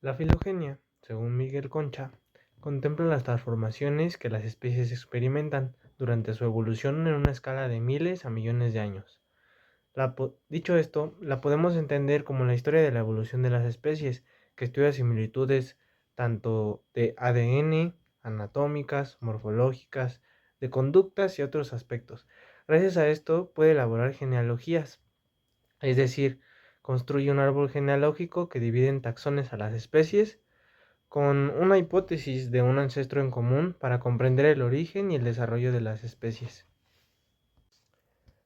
La filogenia, según Miguel Concha, contempla las transformaciones que las especies experimentan durante su evolución en una escala de miles a millones de años. Dicho esto, la podemos entender como la historia de la evolución de las especies, que estudia similitudes tanto de ADN, anatómicas, morfológicas, de conductas y otros aspectos. Gracias a esto puede elaborar genealogías, es decir, construye un árbol genealógico que divide en taxones a las especies con una hipótesis de un ancestro en común para comprender el origen y el desarrollo de las especies.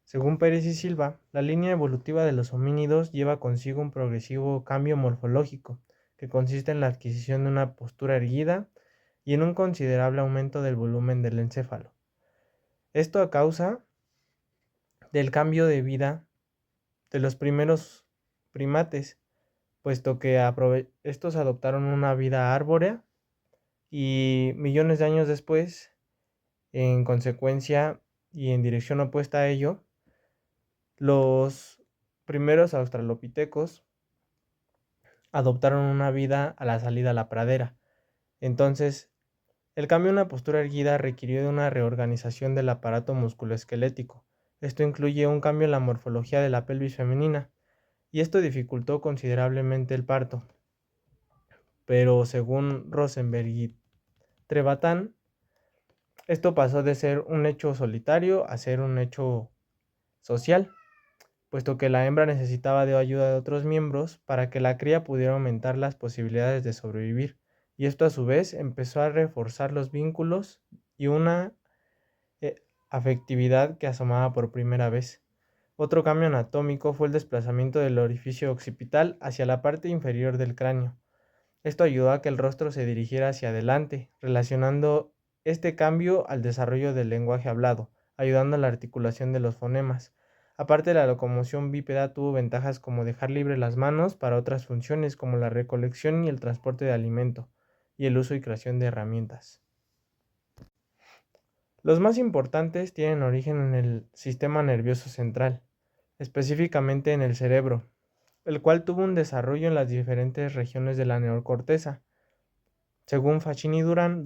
Según Pérez y Silva, la línea evolutiva de los homínidos lleva consigo un progresivo cambio morfológico, que consiste en la adquisición de una postura erguida y en un considerable aumento del volumen del encéfalo. Esto a causa del cambio de vida de los primeros primates, puesto que estos adoptaron una vida arbórea y millones de años después, en consecuencia y en dirección opuesta a ello, los primeros australopitecos adoptaron una vida a la salida a la pradera. Entonces, el cambio en una postura erguida requirió de una reorganización del aparato musculoesquelético. Esto incluye un cambio en la morfología de la pelvis femenina, y esto dificultó considerablemente el parto. Pero según Rosenberg y Trevathan, esto pasó de ser un hecho solitario a ser un hecho social, puesto que la hembra necesitaba de ayuda de otros miembros para que la cría pudiera aumentar las posibilidades de sobrevivir, y esto a su vez empezó a reforzar los vínculos y una afectividad que asomaba por primera vez. Otro cambio anatómico fue el desplazamiento del orificio occipital hacia la parte inferior del cráneo. Esto ayudó a que el rostro se dirigiera hacia adelante, relacionando este cambio al desarrollo del lenguaje hablado, ayudando a la articulación de los fonemas. Aparte, la locomoción bípeda tuvo ventajas como dejar libre las manos para otras funciones como la recolección y el transporte de alimento, y el uso y creación de herramientas. Los más importantes tienen origen en el sistema nervioso central, específicamente en el cerebro, el cual tuvo un desarrollo en las diferentes regiones de la neocorteza. Según Facchini y Durán,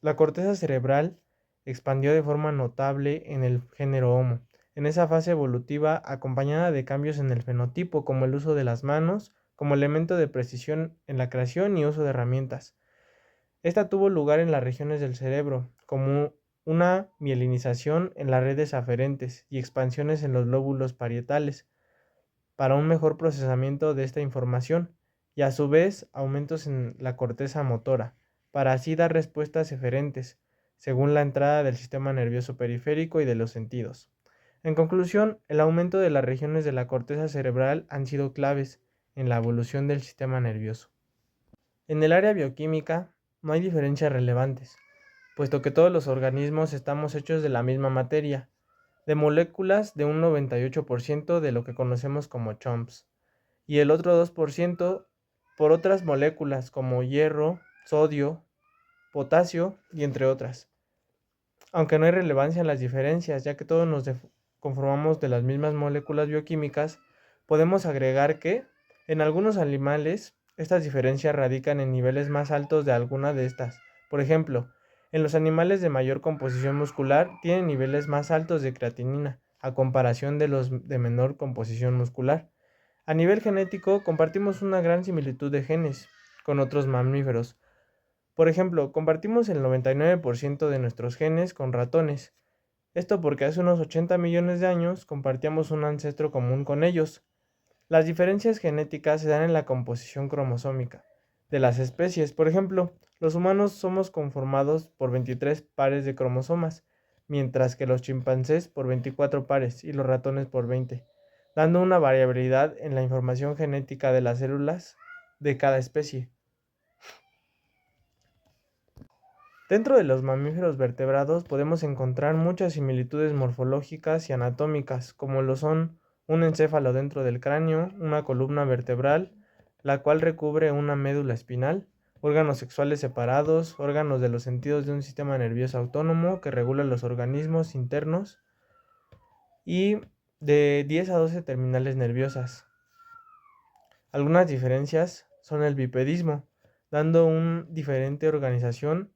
la corteza cerebral expandió de forma notable en el género Homo, en esa fase evolutiva acompañada de cambios en el fenotipo, como el uso de las manos como elemento de precisión en la creación y uso de herramientas. Esta tuvo lugar en las regiones del cerebro, como una mielinización en las redes aferentes y expansiones en los lóbulos parietales, para un mejor procesamiento de esta información, y a su vez aumentos en la corteza motora, para así dar respuestas eferentes, según la entrada del sistema nervioso periférico y de los sentidos. En conclusión, el aumento de las regiones de la corteza cerebral han sido claves en la evolución del sistema nervioso. En el área bioquímica no hay diferencias relevantes, puesto que todos los organismos estamos hechos de la misma materia, de moléculas de un 98% de lo que conocemos como CHOMPs, y el otro 2% por otras moléculas como hierro, sodio, potasio y entre otras. Aunque no hay relevancia en las diferencias, ya que todos nos conformamos de las mismas moléculas bioquímicas, podemos agregar que, en algunos animales, estas diferencias radican en niveles más altos de alguna de estas. Por ejemplo, en los animales de mayor composición muscular tienen niveles más altos de creatinina, a comparación de los de menor composición muscular. A nivel genético, compartimos una gran similitud de genes con otros mamíferos. Por ejemplo, compartimos el 99% de nuestros genes con ratones. Esto porque hace unos 80 millones de años compartíamos un ancestro común con ellos. Las diferencias genéticas se dan en la composición cromosómica de las especies. Por ejemplo, los humanos somos conformados por 23 pares de cromosomas, mientras que los chimpancés por 24 pares y los ratones por 20, dando una variabilidad en la información genética de las células de cada especie. Dentro de los mamíferos vertebrados podemos encontrar muchas similitudes morfológicas y anatómicas, como lo son un encéfalo dentro del cráneo, una columna vertebral, la cual recubre una médula espinal, órganos sexuales separados, órganos de los sentidos de un sistema nervioso autónomo que regula los organismos internos y de 10 a 12 terminales nerviosas. Algunas diferencias son el bipedismo, dando una diferente organización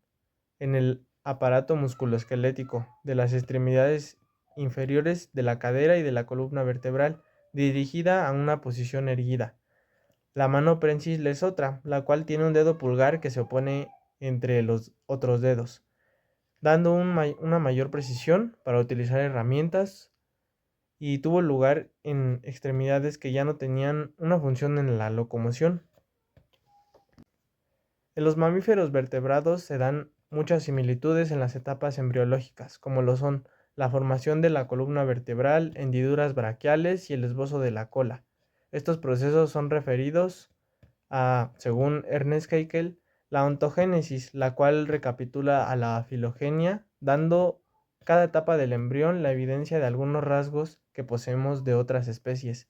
en el aparato musculoesquelético de las extremidades inferiores de la cadera y de la columna vertebral, dirigida a una posición erguida. La mano prensil es otra, la cual tiene un dedo pulgar que se opone entre los otros dedos, dando una mayor precisión para utilizar herramientas, y tuvo lugar en extremidades que ya no tenían una función en la locomoción. En los mamíferos vertebrados se dan muchas similitudes en las etapas embriológicas, como lo son la formación de la columna vertebral, hendiduras braquiales y el esbozo de la cola. Estos procesos son referidos a, según Ernest Haeckel, la ontogénesis, la cual recapitula a la filogenia, dando cada etapa del embrión la evidencia de algunos rasgos que poseemos de otras especies.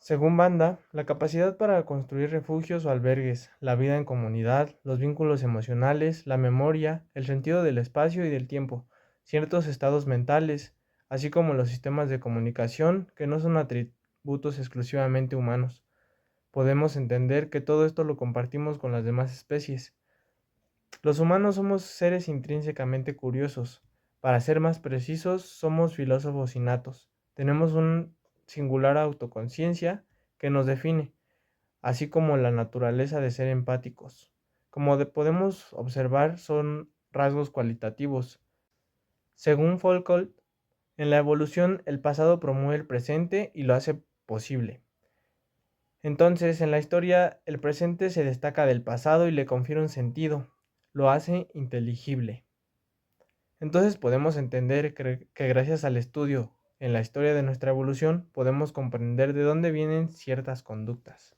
Según Banda, la capacidad para construir refugios o albergues, la vida en comunidad, los vínculos emocionales, la memoria, el sentido del espacio y del tiempo, ciertos estados mentales, así como los sistemas de comunicación que no son atributos exclusivamente humanos. Podemos entender que todo esto lo compartimos con las demás especies. Los humanos somos seres intrínsecamente curiosos. Para ser más precisos, somos filósofos innatos. Tenemos una singular autoconciencia que nos define, así como la naturaleza de ser empáticos. Como podemos observar, son rasgos cualitativos. Según Foucault, en la evolución el pasado promueve el presente y lo hace posible. Entonces, en la historia, el presente se destaca del pasado y le confiere un sentido, lo hace inteligible. Entonces podemos entender que gracias al estudio en la historia de nuestra evolución podemos comprender de dónde vienen ciertas conductas.